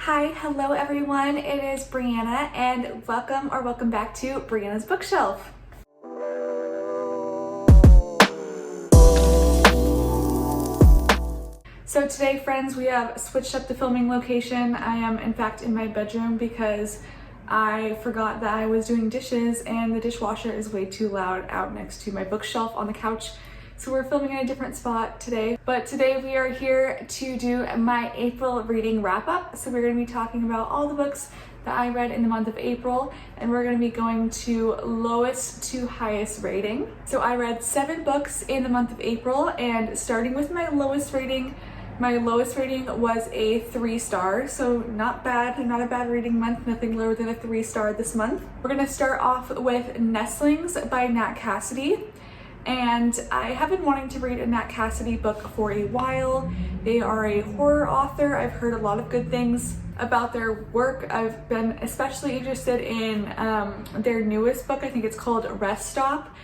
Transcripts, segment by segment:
Hi, hello everyone, it is Brianna and welcome back to Brianna's Bookshelf. So today, friends, we have switched up the filming location. I am in fact in my bedroom because I forgot that I was doing dishes and the dishwasher is way too loud out next to my bookshelf on the couch. So we're filming in a different spot today. But today we are here to do my April reading wrap up. So we're going to be talking about all the books that I read in the month of April, and we're going to be going to lowest to highest rating. So I read 7 books in the month of April, and starting with my lowest rating was a 3-star, so not bad, not a bad reading month, nothing lower than a 3-star this month. We're gonna start off with Nestlings by Nat Cassidy. And I have been wanting to read a Nat Cassidy book for a while. They are a horror author. I've heard a lot of good things about their work. I've been especially interested in their newest book. I think it's called Rest Stop,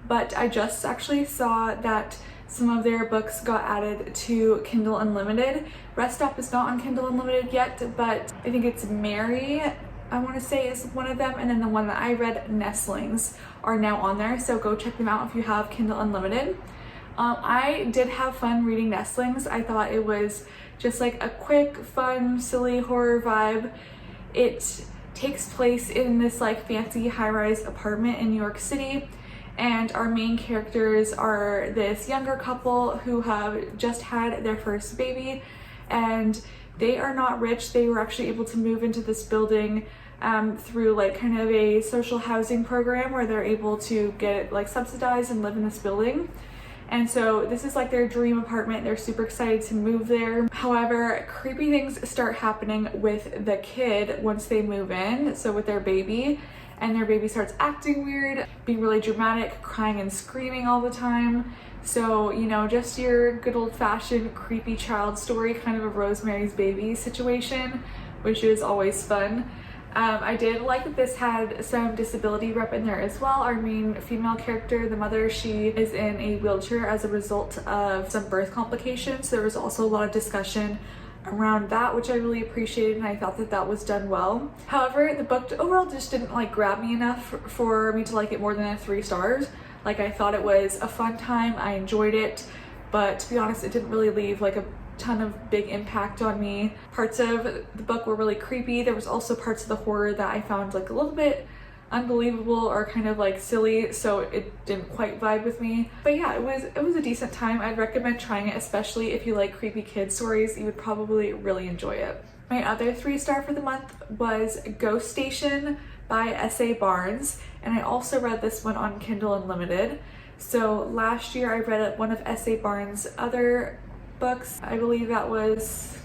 but I just actually saw that some of their books got added to Kindle Unlimited. Rest Stop is not on Kindle Unlimited yet, but I think it's Mary, I want to say, is one of them, and then the one that I read, Nestlings, are now on there, so go check them out if you have Kindle Unlimited. I did have fun reading Nestlings. I thought it was just like a quick, fun, silly horror vibe. It takes place in this like fancy high-rise apartment in New York City, and our main characters are this younger couple who have just had their first baby, and they are not rich. They were actually able to move into this building through like kind of a social housing program where they're able to get like subsidized and live in this building. And so this is like their dream apartment. They're super excited to move there. However, creepy things start happening with the kid once they move in, so with their baby. And their baby starts acting weird, being really dramatic, crying and screaming all the time. So, you know, just your good old-fashioned creepy child story, kind of a Rosemary's Baby situation, which is always fun. I did like that this had some disability rep in there as well. Our main female character, the mother, she is in a wheelchair as a result of some birth complications. There was also a lot of discussion around that, which I really appreciated, and I thought that that was done well. However, the book overall just didn't like grab me enough for me to like it more than a 3 stars. Like, I thought it was a fun time, I enjoyed it, but to be honest, it didn't really leave like a ton of big impact on me. Parts of the book were really creepy. There was also parts of the horror that I found like a little bit unbelievable or kind of like silly, so it didn't quite vibe with me. But yeah, it was a decent time. I'd recommend trying it, especially if you like creepy kid stories. You would probably really enjoy it. My other 3-star for the month was Ghost Station by S.A. Barnes, and I also read this one on Kindle Unlimited. So last year I read one of S.A. Barnes' other books. I believe that was,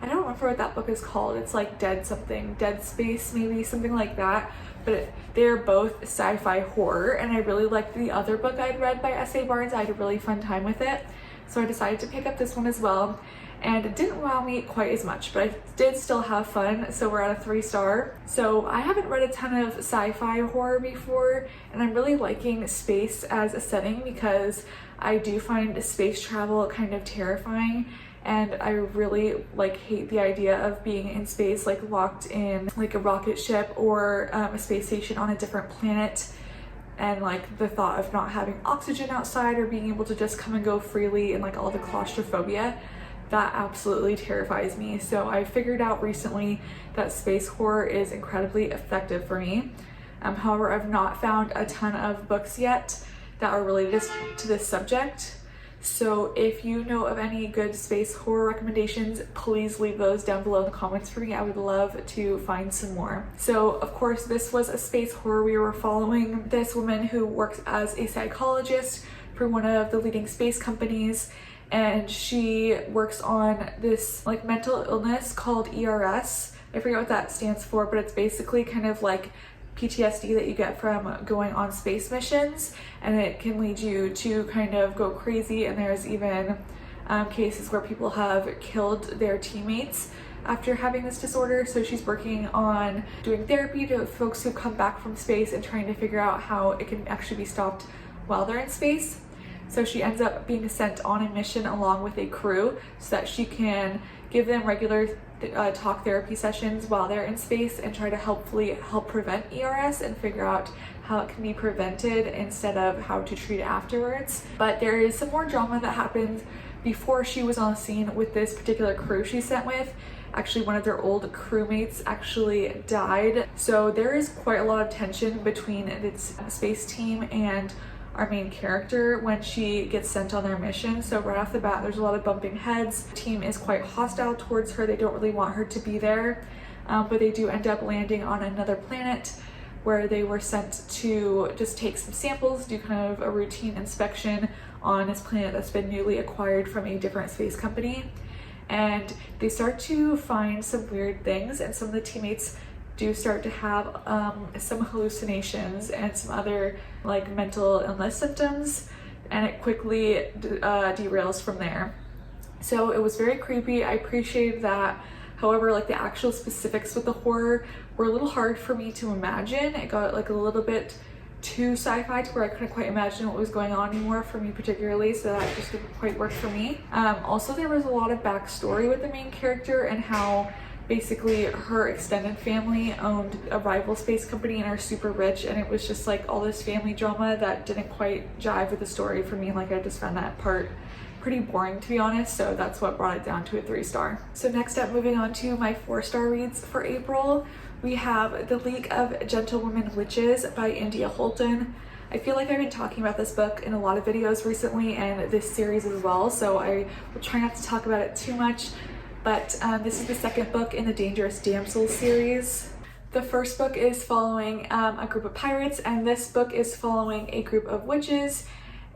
I don't remember what that book is called. It's like Dead Space, maybe, something like that. But they're both sci-fi horror, and I really liked the other book I'd read by S.A. Barnes. I had a really fun time with it. So I decided to pick up this one as well. And it didn't wow me quite as much, but I did still have fun, so we're at a 3-star. So I haven't read a ton of sci-fi horror before, and I'm really liking space as a setting because I do find space travel kind of terrifying, and I really like hate the idea of being in space, like locked in like a rocket ship or a space station on a different planet. And like the thought of not having oxygen outside or being able to just come and go freely, and like all the claustrophobia, that absolutely terrifies me. So I figured out recently that space horror is incredibly effective for me. However, I've not found a ton of books yet that are related to this subject. So if you know of any good space horror recommendations, please leave those down below in the comments for me. I would love to find some more. So of course, this was a space horror. We were following this woman who works as a psychologist for one of the leading space companies, and she works on this like mental illness called ERS. I forget what that stands for, but it's basically kind of like PTSD that you get from going on space missions, and it can lead you to kind of go crazy. And there's even cases where people have killed their teammates after having this disorder. So she's working on doing therapy to folks who come back from space and trying to figure out how it can actually be stopped while they're in space. So she ends up being sent on a mission along with a crew so that she can give them regular talk therapy sessions while they're in space and try to hopefully help prevent ERS and figure out how it can be prevented instead of how to treat it afterwards. But there is some more drama that happened before she was on scene with this particular crew she's sent with. Actually, one of their old crewmates actually died. So there is quite a lot of tension between its space team and our main character when she gets sent on their mission. So right off the bat, there's a lot of bumping heads. The team is quite hostile towards her. They don't really want her to be there, but they do end up landing on another planet where they were sent to just take some samples, do kind of a routine inspection on this planet that's been newly acquired from a different space company. And they start to find some weird things, and some of the teammates do start to have some hallucinations and some other like mental illness symptoms, and it quickly derails from there. So it was very creepy. I appreciated that. However, like the actual specifics with the horror were a little hard for me to imagine. It got like a little bit too sci-fi to where I couldn't quite imagine what was going on anymore for me particularly, so that just didn't quite work for me. Also, there was a lot of backstory with the main character and how basically her extended family owned a rival space company and are super rich, and it was just like all this family drama that didn't quite jive with the story for me. Like I just found that part pretty boring, to be honest, so that's what brought it down to a 3-star. So next up, moving on to my 4-star reads for April, we have The League of Gentlewomen Witches by India Holton. I feel like I've been talking about this book in a lot of videos recently and this series as well, so I will try not to talk about it too much, but this is the second book in the Dangerous Damsels series. The first book is following a group of pirates, and this book is following a group of witches.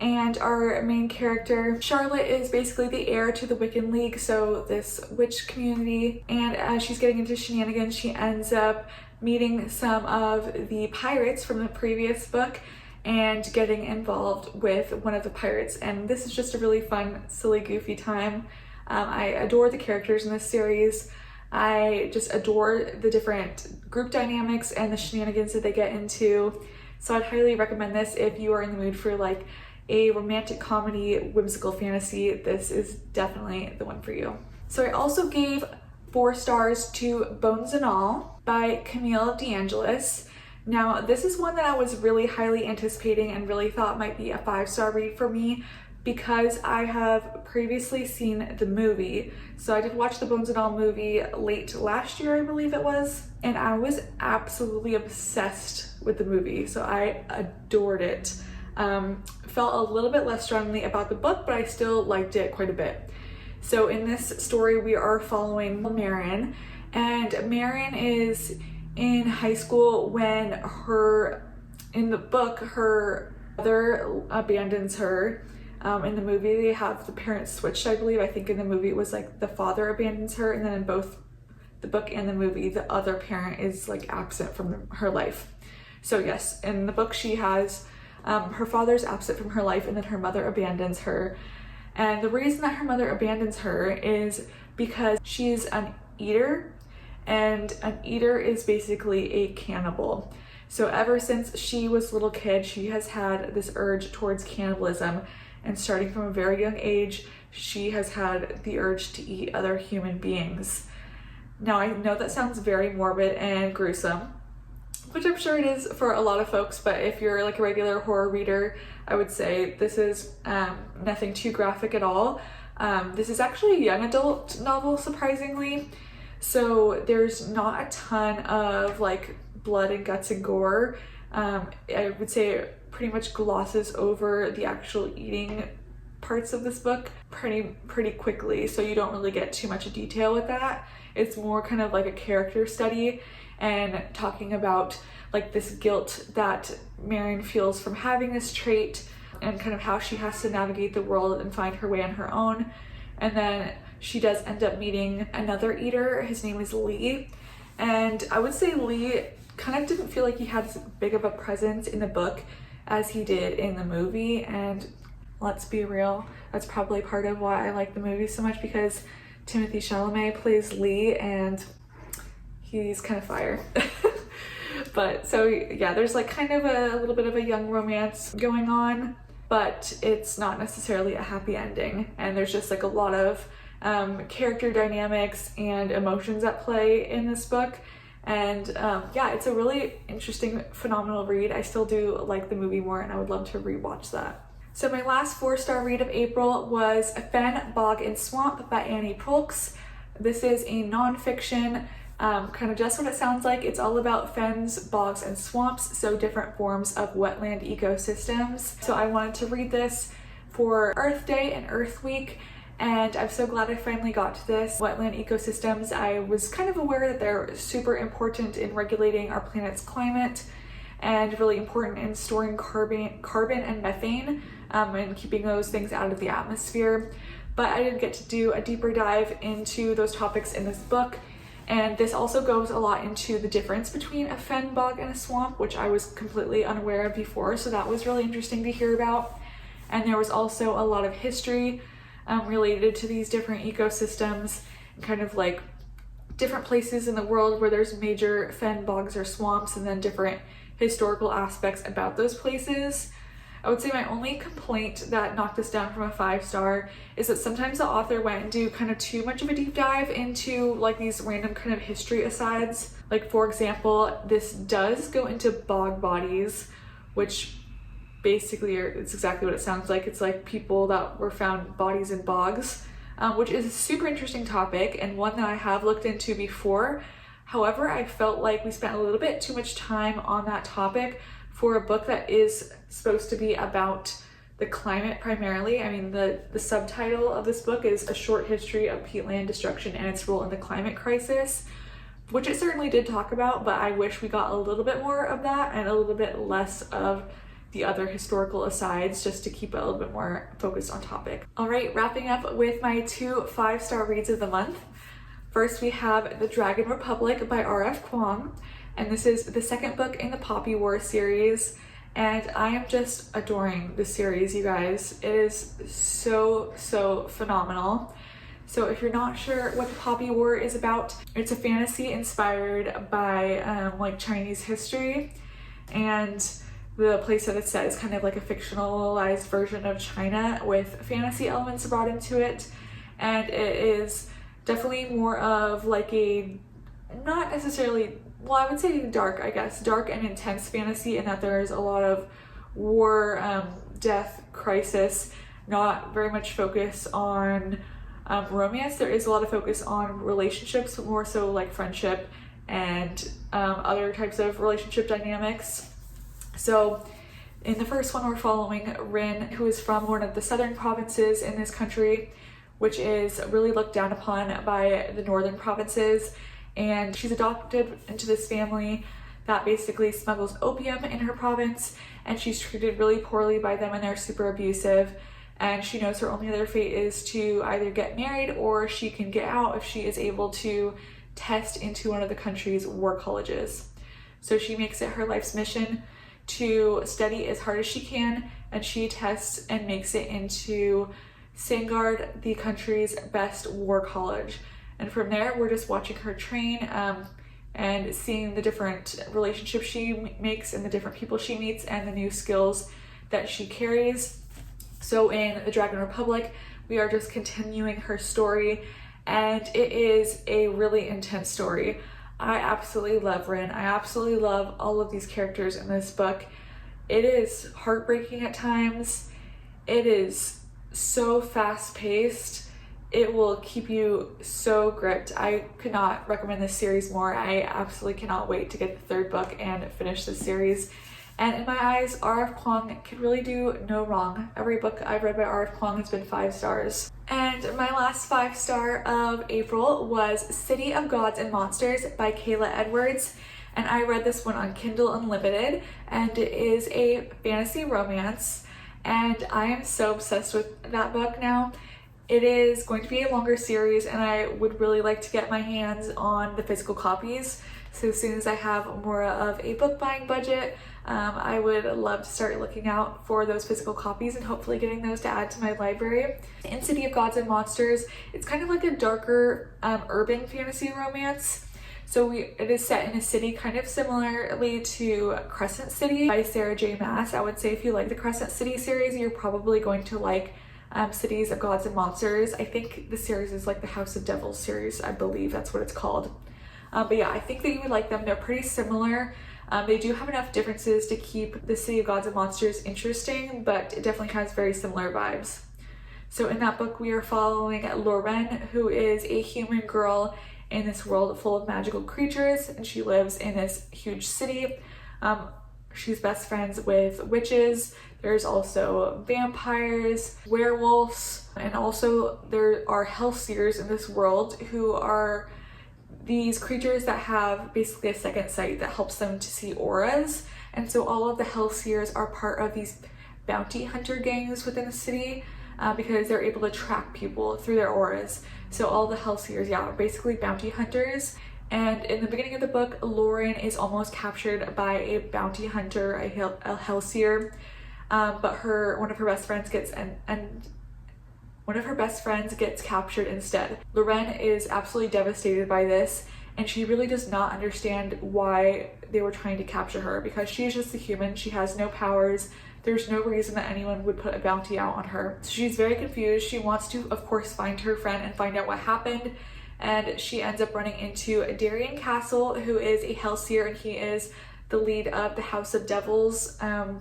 And our main character, Charlotte, is basically the heir to the Wiccan League, so this witch community. And as she's getting into shenanigans, she ends up meeting some of the pirates from the previous book and getting involved with one of the pirates. And this is just a really fun, silly, goofy time. I adore the characters in this series. I just adore the different group dynamics and the shenanigans that they get into. So I'd highly recommend this if you are in the mood for like a romantic comedy, whimsical fantasy. This is definitely the one for you. So I also gave 4 stars to Bones and All by Camille DeAngelis. Now, this is one that I was really highly anticipating and really thought might be a 5-star read for me because I have previously seen the movie. So I did watch the Bones and All movie late last year, I believe it was, and I was absolutely obsessed with the movie. So I adored it. Felt a little bit less strongly about the book, but I still liked it quite a bit. So in this story, we are following Marion, and Marion is in high school when in the book, her mother abandons her. In the movie, they have the parents switched, I believe. I think in the movie it was like the father abandons her, and then in both the book and the movie, the other parent is like absent from her life. So yes, in the book she has her father's absent from her life, and then her mother abandons her. And the reason that her mother abandons her is because she's an eater, and an eater is basically a cannibal. So ever since she was a little kid, she has had this urge towards cannibalism, and starting from a very young age, she has had the urge to eat other human beings. Now, I know that sounds very morbid and gruesome, which I'm sure it is for a lot of folks, but if you're like a regular horror reader, I would say this is nothing too graphic at all. This is actually a young adult novel, surprisingly, so there's not a ton of like blood and guts and gore. I would say it pretty much glosses over the actual eating parts of this book pretty quickly, so you don't really get too much detail with that. It's more kind of like a character study and talking about like this guilt that Marion feels from having this trait and kind of how she has to navigate the world and find her way on her own. And then she does end up meeting another eater. His name is Lee, and I would say Lee kind of didn't feel like he had as big of a presence in the book as he did in the movie. And let's be real, that's probably part of why I like the movie so much, because Timothée Chalamet plays Lee and he's kind of fire. But so yeah, there's like kind of a little bit of a young romance going on. but it's not necessarily a happy ending. And there's just like a lot of character dynamics and emotions at play in this book. And yeah, it's a really interesting, phenomenal read. I still do like the movie more, and I would love to rewatch that. So my last 4-star read of April was Fen, Bog, and Swamp by Annie Proulx. This is a nonfiction, kind of just what it sounds like. It's all about fens, bogs, and swamps, so different forms of wetland ecosystems. So I wanted to read this for Earth Day and Earth Week, and I'm so glad I finally got to this. Wetland ecosystems, I was kind of aware that they're super important in regulating our planet's climate and really important in storing carbon and methane and keeping those things out of the atmosphere. But I didn't get to do a deeper dive into those topics in this book. And this also goes a lot into the difference between a fen, bog, and a swamp, which I was completely unaware of before. So that was really interesting to hear about. And there was also a lot of history related to these different ecosystems, and kind of like different places in the world where there's major fen, bogs, or swamps, and then different historical aspects about those places. I would say my only complaint that knocked this down from a 5-star is that sometimes the author went and do kind of too much of a deep dive into like these random kind of history asides. Like, for example, this does go into bog bodies, which basically it's exactly what it sounds like. It's like people that were found bodies in bogs, which is a super interesting topic and one that I have looked into before. However, I felt like we spent a little bit too much time on that topic for a book that is supposed to be about the climate primarily. I mean, the subtitle of this book is A Short History of Peatland Destruction and Its Role in the Climate Crisis, which it certainly did talk about, but I wish we got a little bit more of that and a little bit less of the other historical asides, just to keep it a little bit more focused on topic. All right, wrapping up with my 2 5-star reads of the month. First, we have The Dragon Republic by R.F. Kuang, and this is the second book in the Poppy War series, and I am just adoring this series, you guys. It is so phenomenal. So if you're not sure what the Poppy War is about, it's a fantasy inspired by like Chinese history, and the place that it's set is kind of like a fictionalized version of China with fantasy elements brought into it. And it is definitely more of like a, not necessarily, well, I would say dark, I guess, dark and intense fantasy, in that there's a lot of war, death, crisis, not very much focus on romance. There is a lot of focus on relationships, more so like friendship and other types of relationship dynamics. So in the first one, we're following Rin, who is from one of the southern provinces in this country, which is really looked down upon by the northern provinces. And she's adopted into this family that basically smuggles opium in her province, and she's treated really poorly by them, and they're super abusive. And she knows her only other fate is to either get married, or she can get out if she is able to test into one of the country's war colleges. So she makes it her life's mission to study as hard as she can, and she tests and makes it into Sangard, the country's best war college. And from there, we're just watching her train and seeing the different relationships she makes and the different people she meets and the new skills that she carries. So in The Dragon Republic, we are just continuing her story, and it is a really intense story. I absolutely love Rin. I absolutely love all of these characters in this book. It is heartbreaking at times. It is so fast-paced. It will keep you so gripped. I could not recommend this series more. I absolutely cannot wait to get the 3rd book and finish this series. And in my eyes, R.F. Kuang could really do no wrong. Every book I've read by R.F. Kuang has been 5 stars. And my last 5-star of April was City of Gods and Monsters by Kayla Edwards. And I read this one on Kindle Unlimited, and it is a fantasy romance. And I am so obsessed with that book now. It is going to be a longer series, and I would really like to get my hands on the physical copies. So as soon as I have more of a book buying budget, I would love to start looking out for those physical copies and hopefully getting those to add to my library. In City of Gods and Monsters, it's kind of like a darker urban fantasy romance. So it is set in a city kind of similarly to Crescent City by Sarah J. Maas. I would say if you like the Crescent City series, you're probably going to like Cities of Gods and Monsters. I think the series is like the House of Devils series. I believe that's what it's called. But yeah, I think that you would like them. They're pretty similar. They do have enough differences to keep the City of Gods and Monsters interesting, but it definitely has very similar vibes. So in that book, we are following Lauren, who is a human girl in this world full of magical creatures, and she lives in this huge city. She's best friends with witches. There's also vampires, werewolves, and also there are hellseers in this world who are these creatures that have basically a second sight that helps them to see auras. And so all of the hellseers are part of these bounty hunter gangs within the city because they're able to track people through their auras. So all the hellseers, yeah, are basically bounty hunters. And in the beginning of the book, Lauren is almost captured by a bounty hunter, a hellseer, but one of her best friends gets captured instead. Lauren is absolutely devastated by this, and she really does not understand why they were trying to capture her, because she's just a human. She has no powers. There's no reason that anyone would put a bounty out on her. So she's very confused. She wants to, of course, find her friend and find out what happened. And she ends up running into Darian Castle, who is a hellseer, and he is the lead of the House of Devils, I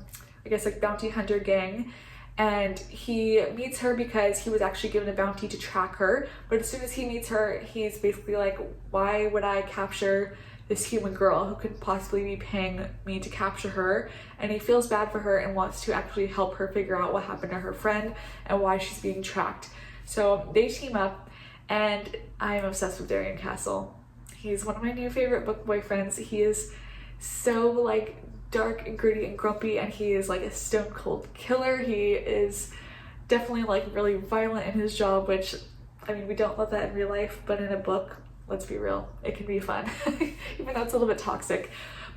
guess like bounty hunter gang. And he meets her because he was actually given a bounty to track her. But as soon as he meets her, he's basically like, why would I capture this human girl who could possibly be paying me to capture her? And he feels bad for her and wants to actually help her figure out what happened to her friend and why she's being tracked. So they team up, and I'm obsessed with Darian Castle. He's one of my new favorite book boyfriends. He is so like dark and gritty and grumpy, and he is like a stone cold killer. He is definitely like really violent in his job, which, I mean, we don't love that in real life, but in a book, let's be real, it can be fun, even though it's a little bit toxic.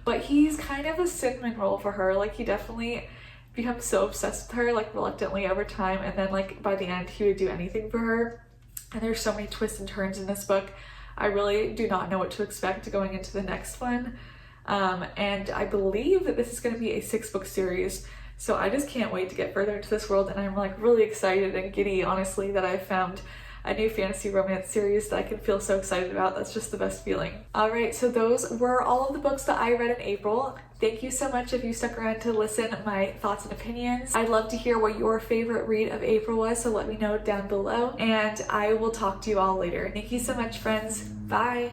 But he's kind of a cinnamon roll for her. Like, he definitely becomes so obsessed with her, like reluctantly over time, and then like by the end, he would do anything for her. And there's so many twists and turns in this book. I really do not know what to expect going into the next one. And I believe that this is going to be a 6-book series. So I just can't wait to get further into this world. And I'm like really excited and giddy, honestly, that I've found a new fantasy romance series that I can feel so excited about. That's just the best feeling. All right, so those were all of the books that I read in April. Thank you so much if you stuck around to listen to my thoughts and opinions. I'd love to hear what your favorite read of April was, so let me know down below, and I will talk to you all later. Thank you so much, friends. Bye.